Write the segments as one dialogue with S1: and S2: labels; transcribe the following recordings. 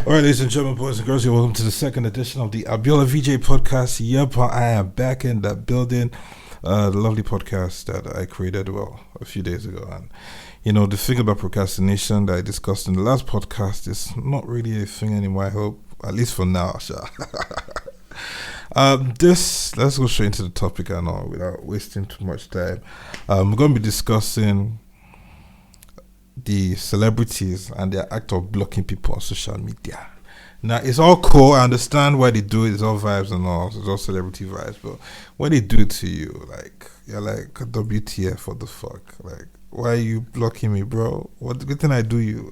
S1: All right, ladies and gentlemen, boys and girls, you're welcome to the second edition of the Abiola VJ podcast. Yep, I am back in that building. The lovely podcast that I created, a few days ago. And, the thing about procrastination that I discussed in the last podcast is not really a thing anymore, I hope. At least for now, sure. Let's go straight into the topic and all without wasting too much time. We're going to be discussing the celebrities and their act of blocking people on social media. Now, it's all cool. I understand why they do it. It's all vibes and all. It's all celebrity vibes. But when they do it to you, you're like, WTF, what the fuck? Like, why are you blocking me, bro? What good thing I do you?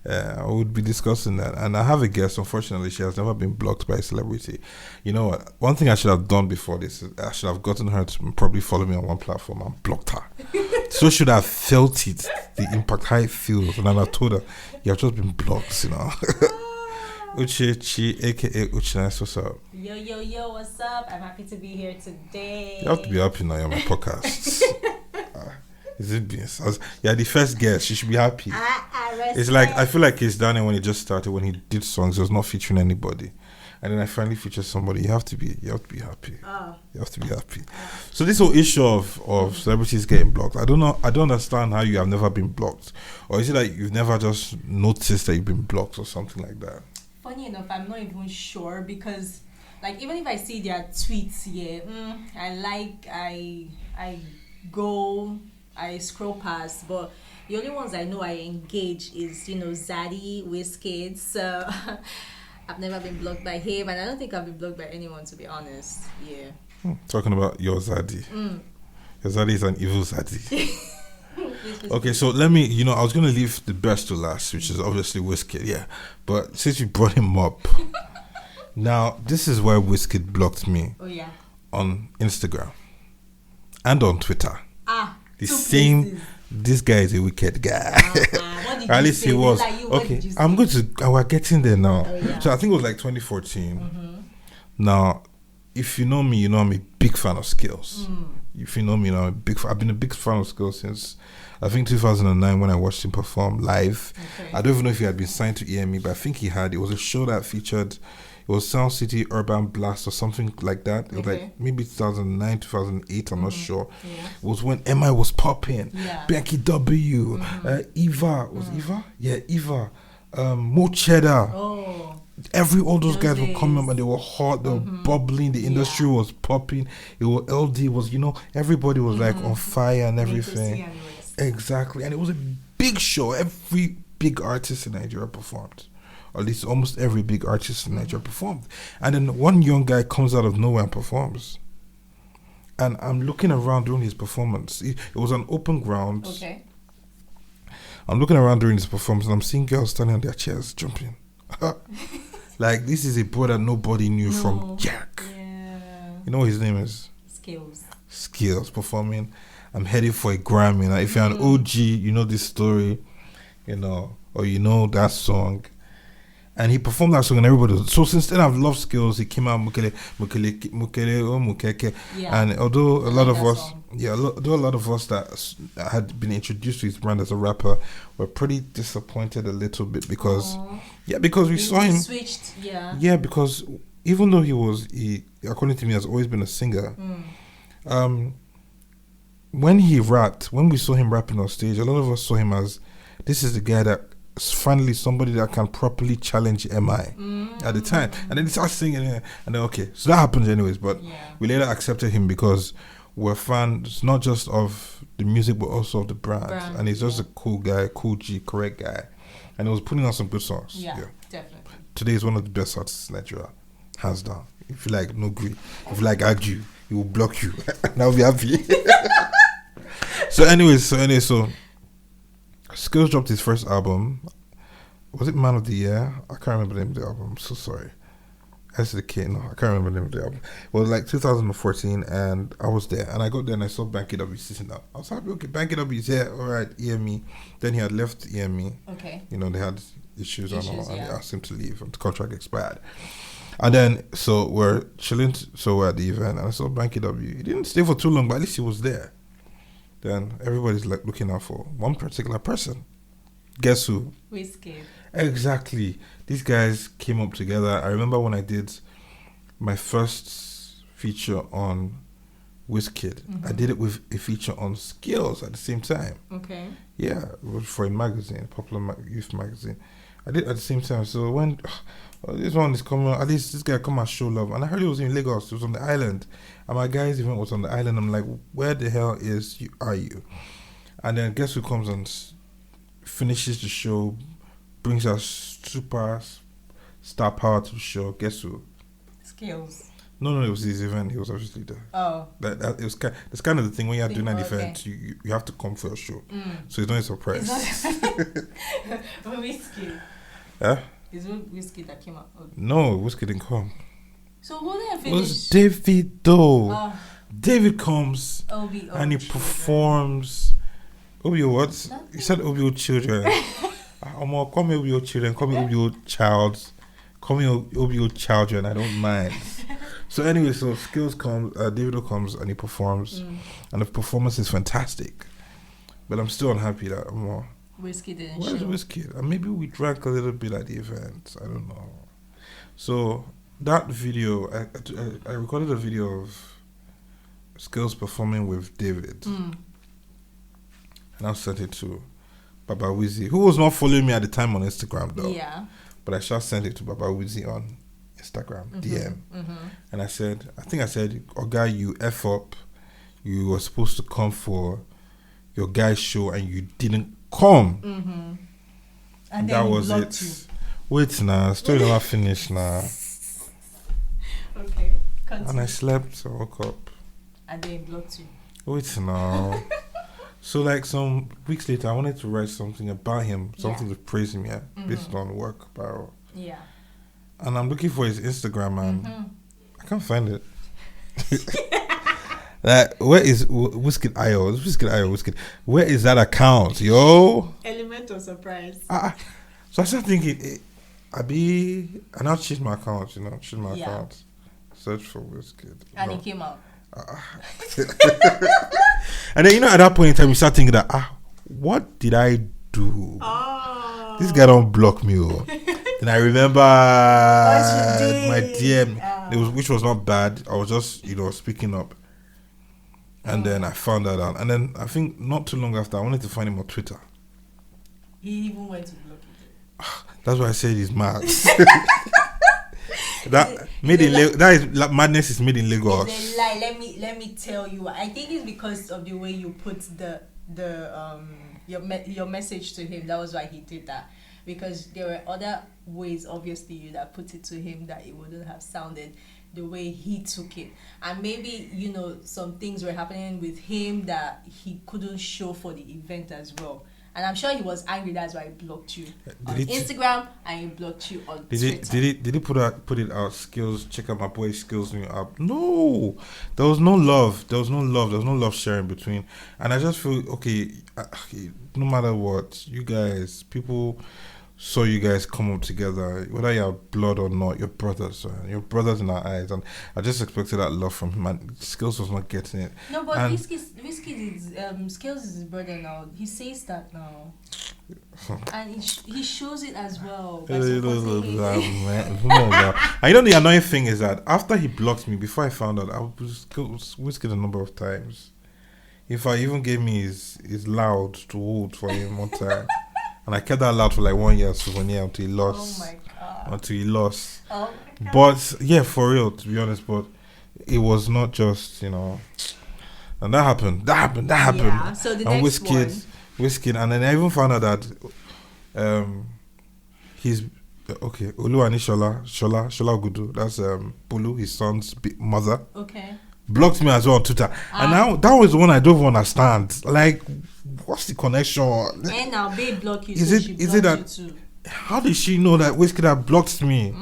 S1: I would be discussing that. And I have a guest. Unfortunately, she has never been blocked by a celebrity. You know what? One thing I should have done before this is I should have gotten her to probably follow me on one platform and blocked her. So should have felt it, the impact, how it feels. And then I told her, you have just been blocked, Uchi, aka Uchness, what's up?
S2: Yo, what's up? I'm happy to be here today.
S1: You have to be happy now, you're on my podcast. Is it beans? Yeah, the first guest. You should be happy. It's like I feel like it's done when he just started. When he did songs, he was not featuring anybody, and then I finally featured somebody. You have to be happy.
S2: Oh.
S1: You have to be happy. So this whole issue of celebrities getting blocked, I don't understand how you have never been blocked, or is it like you've never just noticed that you've been blocked or something like that?
S2: Funny enough, I'm not even sure because, even if I see their tweets, I go. I scroll past, but the only ones I know I engage is, Zaddy, Wizkid. So I've never been blocked by him, and I don't think I've been blocked by anyone, to be honest. Yeah.
S1: Talking about your Zaddy. Your Zaddy is an evil Zaddy. Okay, so let me, I was going to leave the best to last, which is obviously Wizkid, yeah. But since you brought him up, now this is why Wizkid blocked me.
S2: Oh, yeah.
S1: On Instagram and on Twitter. The same places. This guy is a wicked guy.
S2: What did
S1: At least he was.
S2: Okay,
S1: we're getting there now.
S2: Oh, yeah.
S1: So I think it was like 2014. Now, if you know me, you know I'm a big fan of Skills. If you know me, I've been a big fan of Skills since I think 2009 when I watched him perform live.
S2: Okay.
S1: I don't even know if he had been signed to EME, but I think he had. It was a show that featured. It was Sound City Urban Blast or something like that. It was like maybe 2009, 2008, I'm not sure.
S2: Yeah.
S1: It was when MI was popping.
S2: Yeah.
S1: Becky W. Eva. Was Eva? Yeah, Eva. Mo Cheddar.
S2: Oh.
S1: All those guys were coming up and they were hot, they were bubbling, the industry was popping. It was LD was, everybody was like on fire and everything. Exactly. And it was a big show. Every big artist in Nigeria performed. Or at least almost every big artist in Nigeria performed. And then one young guy comes out of nowhere and performs. And I'm looking around during his performance. It was an open ground.
S2: Okay.
S1: I'm looking around during his performance and I'm seeing girls standing on their chairs, jumping. Like, this is a boy that nobody knew from Jack.
S2: Yeah.
S1: You know what his name is? Skills performing. I'm heading for a Grammy. Now, if you're an OG, you know this story, or you know that song. And he performed that song and everybody was, so since then I've loved Skills. He came out Mukele,
S2: Yeah.
S1: and although a lot of us that had been introduced to his brand as a rapper were pretty disappointed a little bit because we saw him
S2: switched.
S1: Because even though he according to me has always been a singer, when we saw him rapping on stage, a lot of us saw him as this is the guy that finally somebody that can properly challenge MI at the time. And then he starts singing and then okay, so that happens anyways, but we later accepted him because we're fans not just of the music but also of the brand. And he's just a cool guy, cool G, correct guy, and he was putting out some good songs.
S2: Definitely.
S1: Today is one of the best artists in Nigeria, hands down. If you like no agree, if you like argue, he will block you and I'll be happy. so Skills dropped his first album. Was it Man of the Year? I can't remember the name of the album. I'm so sorry. SDK, no, I can't remember the name of the album. It was like 2014 and I was there. And I got there and I saw Banky W sitting up. I was happy, okay, Banky W is here. All right, EME. Then he had left EME.
S2: Okay.
S1: They had issues and all. And they asked him to leave and the contract expired. And then, so we're chilling. So we're at the event and I saw Banky W. He didn't stay for too long, but at least he was there. Then everybody's like looking out for one particular person. Guess who?
S2: Wizkid.
S1: Exactly. These guys came up together. I remember when I did my first feature on Wizkid. I did it with a feature on Skills at the same time.
S2: Okay.
S1: Yeah, it was for a magazine, popular youth magazine. I did it at the same time. So when this one is coming, at least this guy come and show love. And I heard it was in Lagos. It was on the island. And my guy's event was on the island. I'm like, where the hell are you? And then guess who comes and finishes the show, brings us super star power to the show. Guess who?
S2: Skills.
S1: No, it was his event. He was obviously there.
S2: Oh.
S1: That it was that's kind of the thing when you're doing an event, you have to come for a show. So it's not a surprise.
S2: Wizkid.
S1: Yeah?
S2: Is it Wizkid that came out? Oh.
S1: No, Wizkid didn't come.
S2: So who didn't
S1: It was
S2: finish?
S1: David though. David comes
S2: OBO
S1: and he
S2: children.
S1: performs. OBO what?
S2: Nothing.
S1: He said OBO children. Call me OBO children. Call me OBO child. Call me OBO children. I don't mind. So anyway, so Skills comes, Davido comes and he performs, and the performance is fantastic. But I'm still unhappy that
S2: Wizkid didn't
S1: where's
S2: show.
S1: Wizkid? And maybe we drank a little bit at the event. I don't know. So that video, I recorded a video of Skills performing with David, and I sent it to Baba Wizzy, who was not following me at the time on Instagram though.
S2: Yeah.
S1: But I just sent it to Baba Wizzy on Instagram, DM. And I said, Oga, you F up. You were supposed to come for your guy's show and you didn't come.
S2: And
S1: that
S2: then
S1: was it.
S2: you.
S1: Wait now, story never finished now.
S2: Okay. Continue.
S1: And I slept, I woke up.
S2: And then he blocked you.
S1: Wait now. So like some weeks later, I wanted to write something about him, something to praise him, based on work about.
S2: Yeah.
S1: And I'm looking for his Instagram and I can't find it. Like, where is Wizkid IO? Wizkid IO, Wizkid. Where is that account, yo?
S2: Element of surprise.
S1: So I started thinking, and I'll change my account, account. Search for Wizkid.
S2: And he came out.
S1: And then, at that point in time, you start thinking that, what did I do?
S2: Oh.
S1: This guy don't block me. Then I remember my DM, which was not bad. I was just, speaking up. And then I found that out. And then I think not too long after, I wanted to find him on Twitter.
S2: He even went to block you.
S1: That's why I said he's mad. Madness is made in Lagos.
S2: It's a lie. Let me tell you. I think it's because of the way you put your message to him. That was why he did that. Because there were other ways, obviously, you that put it to him that it wouldn't have sounded the way he took it. And maybe, some things were happening with him that he couldn't show for the event as well. And I'm sure he was angry. That's why he blocked you on Instagram and he blocked you on Twitter.
S1: Did he put it out? Skills, check out my boy Skills new app. No, there was no love. There was no love sharing between. And I just feel okay. No matter what, you guys, people saw you guys come up together, whether you're blood or not, you're brothers. You're brothers in our eyes, and I just expected that love from him. And Skills was not getting it.
S2: No, but Wizkid is Skills is his brother now. He says that now, and he shows it as well. By supporting him.
S1: And the annoying thing is that after he blocked me, before I found out, I was Wizkid a number of times. If I even gave me his loud to hold for him one time. And I kept that loud for like 1 year souvenir until he lost. Oh my God. Oh my God. But yeah, for real, to be honest, but it was not just, and that happened.
S2: Yeah, so the next
S1: Wizkid, and then I even found out that he's Olu and Shola Gudu, that's Bulu, his son's mother.
S2: Okay.
S1: Blocked me as well on Twitter. And now that was the one I don't understand. Like, what's the connection?
S2: And now babe block you.
S1: Is it that? You too. How did she know that Wizkid had blocked me?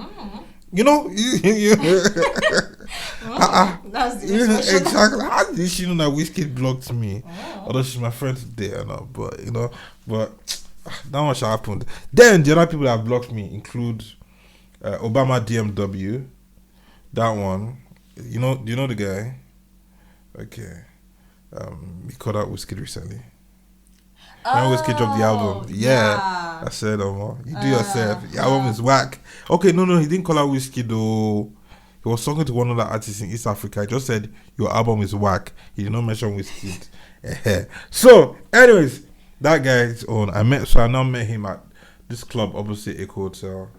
S2: That's the expression.
S1: Exactly. How did she know that Wizkid blocked me? Although she's my friend today, but that much happened. Then the other people that blocked me include Obama DMW, that one. Do you know the guy? Okay. He called out Wizkid recently. When Wizkid dropped the album.
S2: yeah.
S1: I said, you do yourself. The album is whack. Okay, no, he didn't call out Wizkid though. He was talking to one other artist in East Africa. He just said, your album is whack. He did not mention Wizkid. So, anyways, that guy is on. I now met him at this club opposite Echo Hotel.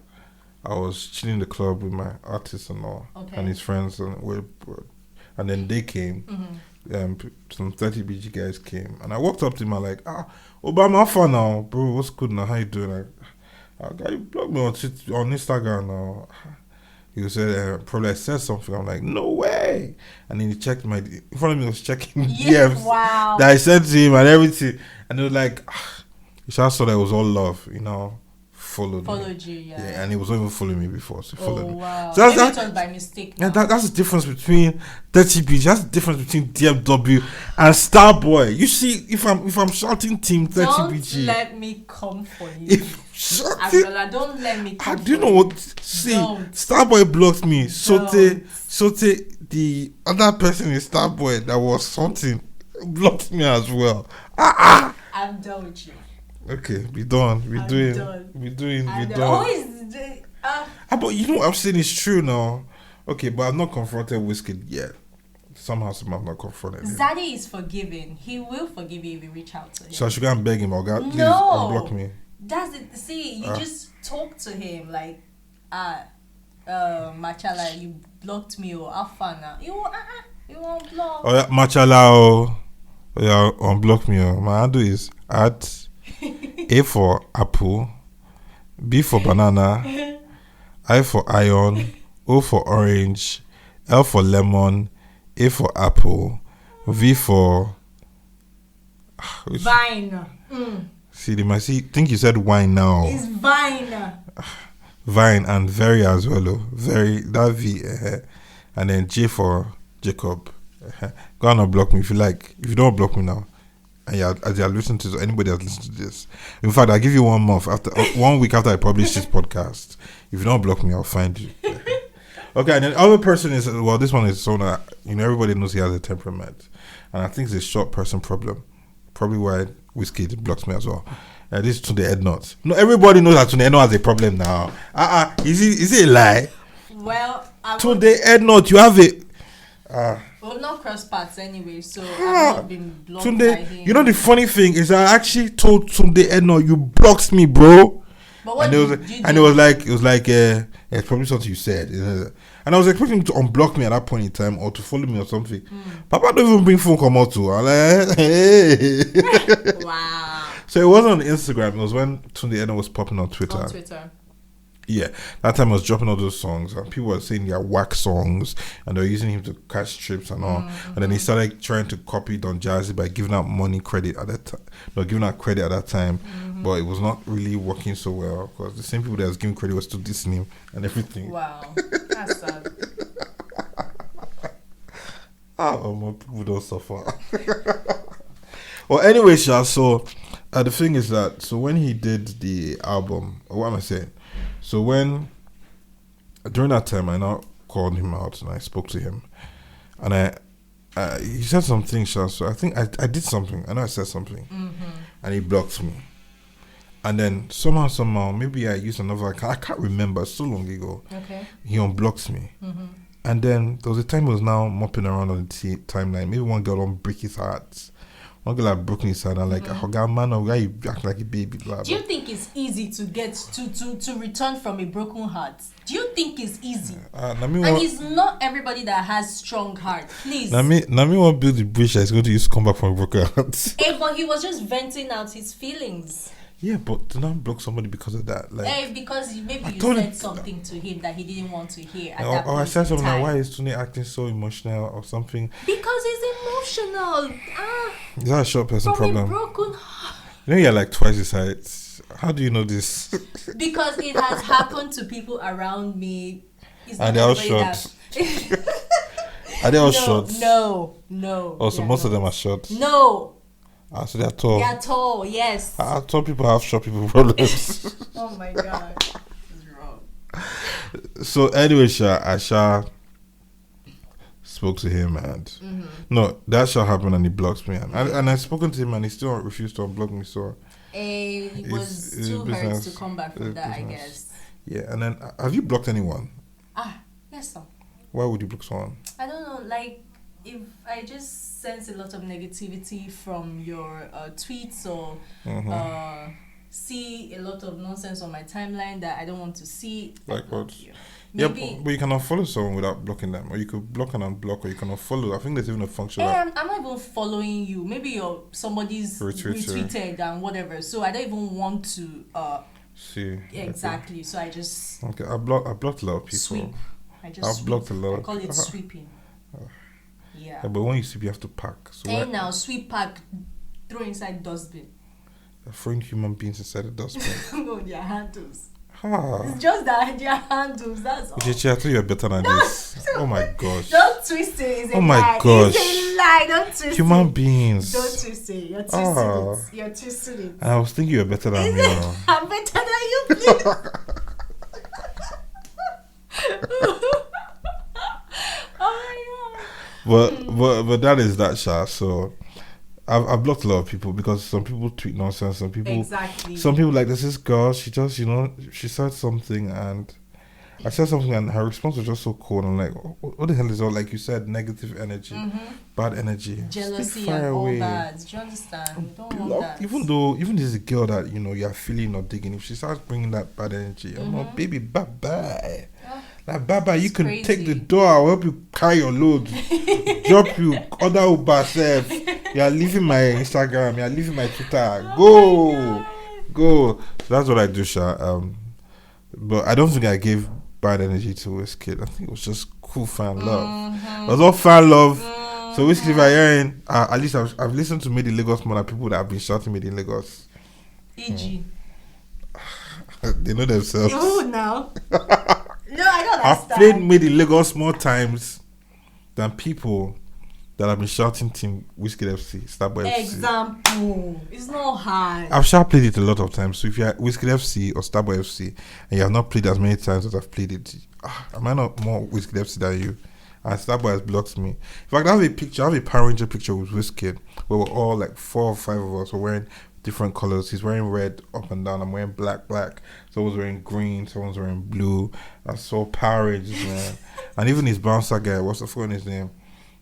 S1: I was chilling in the club with my artists and all, and his friends, and then they came. Some 30 BG guys came, and I walked up to him. I'm like, Obama fan now, bro. What's good now? How you doing? Like, you blocked me on Instagram now. He said, probably I said something. I'm like, no way. And then he checked in front of me, was checking DMs that I sent to him and everything. And it was like, he just saw that it was all love, followed
S2: you,
S1: yeah. And he was not even following me before, so he followed me.
S2: Wow. So that's it was by mistake.
S1: Yeah, that's the difference between 30B. That's the difference between DMW and Starboy. You see, if I'm shouting Team 30BG,
S2: don't let me come for you. Abiola, don't let me come.
S1: Do you know what? See, Starboy blocked me. Sote, the other person in Starboy that was something blocked me as well.
S2: I'm done with you.
S1: Okay, be done. Be done. But you know what I'm saying is true now. Okay, but I've not confronted Wizkid yet. Somehow I'm not confronted him.
S2: Zaddy is forgiving. He will forgive you if you reach out to him.
S1: So I should go and beg him, please unblock me.
S2: That's it. See, you just talk to him like, Machala, you blocked me or Afana. You won't block.
S1: Oh yeah, Machala, unblock me. My handle is at A for apple, B for banana, I for iron, O for orange, L for lemon, A for apple, V for
S2: vine.
S1: See, they might think you said wine now.
S2: It's vine.
S1: Vine and very as well. Very, that V. And then J for Jacob. Go on and block me if you like. If you don't block me now, and as you're listening to anybody that's listening to this, in fact, I'll give you 1 month after 1 week after I publish this podcast. If you don't block me, I'll find you. Okay, and then the other person is, well, this one is Sona. Everybody knows he has a temperament, and I think it's a short person problem. Probably why Wizkid blocks me as well. This is Tunde Ednut. No, everybody knows that Tunde Ednut has a problem now. Is it a lie?
S2: Well,
S1: Tunde Ednut, you have it.
S2: Well, not cross paths anyway, so I've not been blocked by him.
S1: You know the funny thing is I actually told Tunde Ednut, you blocked me, bro.
S2: But what
S1: did you do? And it was like it's probably something you said. And I was expecting him to unblock me at that point in time or to follow me or something. Papa don't even bring phone come out to. I'm like, hey.
S2: Wow.
S1: So it wasn't on Instagram. It was when Tunde Ednut was popping on Twitter. Yeah, that time I was dropping all those songs and people were saying they're whack songs and they were using him to catch trips and all. And then he started trying to copy Don Jazzy by giving out credit at that time. But it was not really working so well because the same people that was giving credit was still dissing him and everything.
S2: Wow, that's sad.
S1: My people don't suffer. Well, anyway, so the thing is that, so when he did the album, what am I saying? So during that time, I now called him out and I spoke to him, and he said some things. So I think I did something. I know I said something, and he blocked me. And then somehow, maybe I used another account. I can't remember. So long ago. Okay. He unblocked me, and then there was a time he was now mopping around on the timeline. Maybe one girl don't break his heart. One girl had broken his heart and like, man, why you act like a baby? Blah,
S2: do you think it's easy to get to return from a broken heart? Do you think it's easy? And it's not everybody that has strong heart. Please.
S1: Me want to build the bridge that's going to use to come back from a broken heart.
S2: But he was just venting out his feelings.
S1: Yeah, but to not block somebody because of that, like,
S2: because maybe you said something to him that he didn't want to hear. Or
S1: I said something like, "Why is Tunde acting so emotional?" or something.
S2: Because he's emotional.
S1: Is that a short person
S2: from
S1: problem?
S2: A broken heart.
S1: You're like twice his height. How do you know this?
S2: Because it has happened to people around me.
S1: And they're all short. Are they all short?
S2: No.
S1: Also, most of them are short.
S2: No.
S1: So they're tall.
S2: They are tall, yes.
S1: Tall people have short people problems.
S2: Oh my god. This is wrong.
S1: So anyway, I spoke to him and no, that shall happen and he blocks me and I spoken to him and he still refused to unblock me. So
S2: he was too hurt to come back from that, I guess.
S1: Yeah, and then have you blocked anyone?
S2: Yes, sir.
S1: Why would you block someone?
S2: I don't know, like if I just sense a lot of negativity from your tweets or see a lot of nonsense on my timeline that I don't want to see.
S1: Like what?
S2: Maybe,
S1: yeah, but you cannot follow someone without blocking them, or you could block and unblock, or you cannot follow. I think there's even a function.
S2: I'm not even following you. Maybe you're somebody's retweeted and whatever. So I don't even want to
S1: see.
S2: Exactly.
S1: Okay.
S2: So I just
S1: I blocked a lot of people.
S2: Sweep.
S1: I've blocked a lot.
S2: I call it sweeping. Yeah.
S1: But when you sweep, you have to pack. So
S2: now sweep, pack, throw inside dustbin.
S1: Throwing human beings inside the dustbin.
S2: No, their handles.
S1: It's
S2: just that their handles. That's all.
S1: I thought you were better than this. Oh my gosh.
S2: Don't twist it. It's a
S1: oh my
S2: lie.
S1: gosh.
S2: It's a lie. Don't twist it.
S1: Human beings.
S2: Don't twist it. You're twisting it. You're twisting it.
S1: And I was thinking you were better than me.
S2: I'm better than you, please. Oh
S1: my god. But that is that, Sha. So I've blocked a lot of people because some people tweet nonsense. Some people like there's this girl. She just she said something and I said something and her response was just so cold. I'm like, what the hell is all, like you said, negative energy, bad energy,
S2: jealousy and all that. Do you understand? Don't want that.
S1: Even this girl that you're feeling or digging, if she starts bringing that bad energy, I'm like, baby, bye bye. Like, bye, you can take the door. I'll help you carry your load. Drop you. Other Uber self. You are leaving my Instagram. You are leaving my Twitter. Go. So that's what I do, Sha. But I don't think I gave bad energy to Wizkid. I think it was just cool fan love. It was all fan love. So Wizkid, if I hearing, at least I've listened to Made in Lagos more than people that have been shouting Made in Lagos.
S2: E.g.
S1: They know themselves.
S2: Oh, now. No, I don't understand.
S1: I've played Made in Lagos more times than people that have been shouting Team Wizkid FC, Starboy FC.
S2: Example. It's not hard.
S1: I've played it a lot of times. So if you're Wizkid FC or Starboy FC and you have not played as many times as I've played it, am I not more Wizkid FC than you? And Starboy has blocked me. In fact, I have a Power Ranger picture with Wizkid where we're all like 4 or 5 of us were wearing different colors. He's wearing red up and down. I'm wearing black. Someone's wearing green. Someone's wearing blue. I saw Power Rangers, man. And even his bouncer guy, what's the phone his name?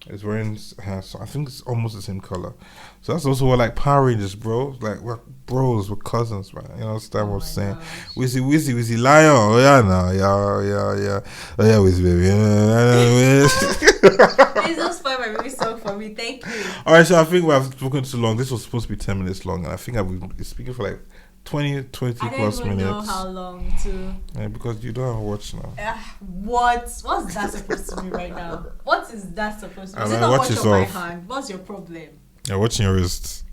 S1: Is wearing, so I think it's almost the same color. So that's also what, like, Power Rangers, bro. Like, we're bros, we're cousins, man. You know what I'm saying? Wizzy, lion. Oh yeah, now, yeah. Oh yeah, Wizzy, baby.
S2: Please don't spoil my baby song for me. Thank you.
S1: All right, so I think we have spoken too long. This was supposed to be 10 minutes long, and I think I've been speaking for like 20 plus minutes.
S2: I don't even know how long to.
S1: Yeah, because you don't have a watch now.
S2: What's that supposed to be right now? What is that supposed to be? Is it not watch on my hand? What's your problem?
S1: You're watching your wrist.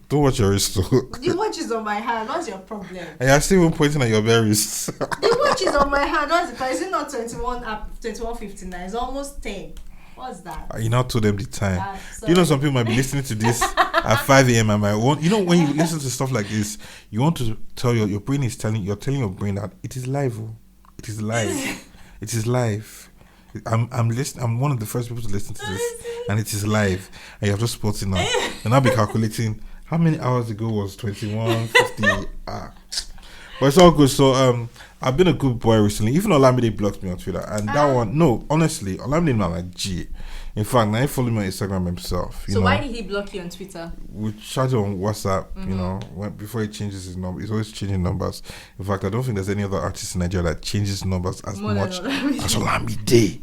S1: Don't watch your wrist too.
S2: The watch is on my hand. What's your problem?
S1: And you're still even pointing at your bare wrists.
S2: The watch is on my hand. What's the price? Is it not 21.59? It's almost 10. What's that?
S1: You now told them the time. Some people might be listening to this at 5 a.m. and might want, when you listen to stuff like this, you want to tell your brain is telling your brain that it is live. It is live. It is live. I'm listening. I'm one of the first people to listen to this, and it is live. And you have just spotted it now. And I'll be calculating how many hours ago was 21:50. But it's all good. So I've been a good boy recently. Even Olamide blocked me on Twitter, and that one, no, honestly, Olamide not like G. In fact, now he followed me on Instagram himself.
S2: So why did he block you on Twitter?
S1: We chatted on WhatsApp. Before he changes his number, he's always changing numbers. In fact, I don't think there's any other artist in Nigeria that changes numbers as much as Olamide.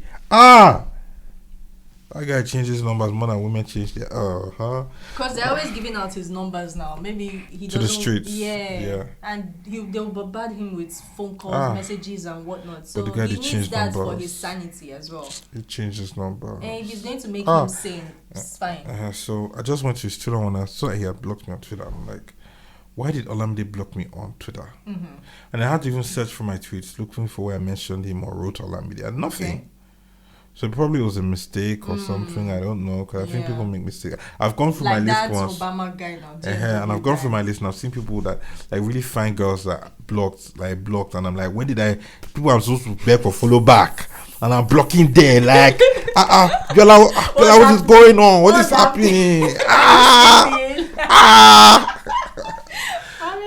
S1: That guy changes numbers more than women change their.
S2: Because they're always giving out his numbers now. Maybe he
S1: to
S2: doesn't.
S1: The streets.
S2: Yeah. And they'll bombard him with phone calls, messages, and whatnot. So
S1: but the guy
S2: he needs that
S1: numbers
S2: for his sanity as well.
S1: He changed his number.
S2: And if he's going to make him sane, it's fine.
S1: So I just went to his Twitter when I saw that he had blocked me on Twitter. I'm like, why did Olamide block me on Twitter? And I had to even search for my tweets, looking for where I mentioned him or wrote Olamide, and nothing. Okay. So it probably was a mistake or something. I don't know, because I think people make mistakes. I've gone through my list once.
S2: Obama guy now.
S1: And I've gone through my list and I've seen people that like really fine girls that blocked, and I'm like, when did people I'm supposed to beg or follow back, and I'm blocking there, like Abiola, what is going on? What is happening?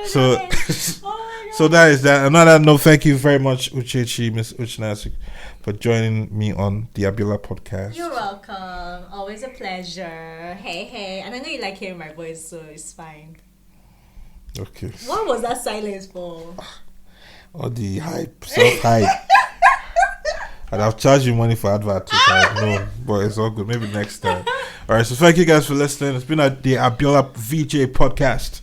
S1: So, so that is that. Another note. Thank you very much, Uchechi, Miss Uchness, for joining me on the Abiola podcast.
S2: You're welcome. Always a pleasure. Hey. And I know you like hearing my voice, so it's fine.
S1: Okay.
S2: What was that silence for?
S1: All the hype, self-hype. And I've charged you money for advert. No, but it's all good. Maybe next time. All right. So thank you guys for listening. It's been the Abiola VJ podcast.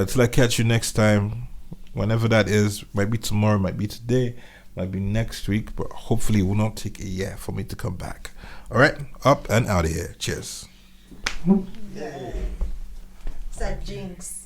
S1: Till I catch you next time, whenever that is. Might be tomorrow, might be today, might be next week, but hopefully it will not take a year for me to come back. All right, up and out of here. Cheers.
S2: Yeah. It's a jinx.